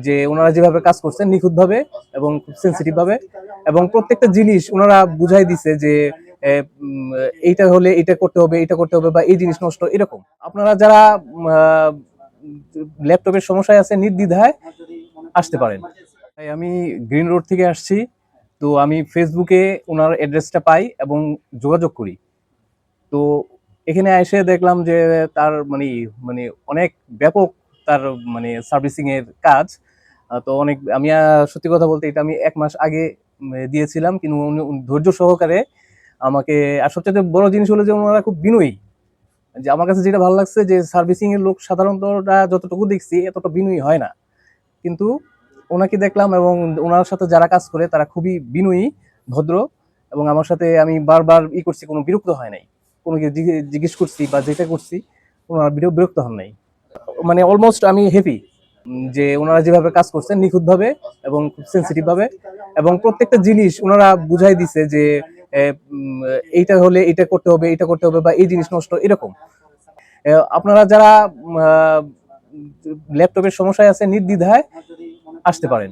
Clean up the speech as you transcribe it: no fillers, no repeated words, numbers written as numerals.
যে ওনারা যেভাবে কাজ করছেন নিখুঁতভাবে এবং খুব সেন্সিটিভ ভাবে, এবং প্রত্যেকটা জিনিস ওনারা বুঝাই দিছে যে এ, উম, এইটা হলে এটা করতে হবে, এটা করতে হবে, বা এই জিনিস নষ্ট এরকম। আপনারা যারা ল্যাপটপের সমস্যায় আছে নির্দ্বিধায় আসতে পারেন। তাই আমি গ্রিন রোড থেকে আসছি। তো আমি ফেসবুকে ওনার অ্যাড্রেসটা পাই এবং যোগাযোগ করি। তো এখানে এসে দেখলাম যে তার মানে মানে অনেক ব্যাপক তার সার্ভিসিং এর কাজ। তো অনেক আমি সত্যি কথা বলতে এটা আমি 1 মাস আগে দিয়েছিলাম, কিন্তু উনি ধৈর্য সহকারে আমাকে। আর সবচেয়ে বড় জিনিস হলো যে ওনারা খুব বিনয়ী। যে আমার কাছে যেটা ভালো লাগছে যে সার্ভিসিং এর লোক সাধারণত যতটুকু দেখছি এতটা বিনয়ী হয় না, কিন্তু ওনাকে দেখলাম এবং ওনার সাথে যারা কাজ করে তারা খুবই বিনয়ী, ভদ্র। এবং আমার সাথে আমি বারবার করছি, কোনো বিরক্ত হয় নাই। কোনো কিছু জিজ্ঞেস করছি বা যেটা করছি ওনারা বিরক্ত হন নাই। অলমোস্ট আমি হ্যাপি যে ওনারা যেভাবে কাজ করছেন নিখুঁতভাবে এবং খুব সেন্সিটিভ ভাবে, এবং প্রত্যেকটা জিনিস ওনারা বুঝাই দিছে যে এ, উম, এইটা হলে এটা করতে হবে, এটা করতে হবে, বা এই জিনিস নষ্ট এরকম। আপনারা যারা ল্যাপটপের সমস্যায় আছে নির্দ্বিধায় আসতে পারেন।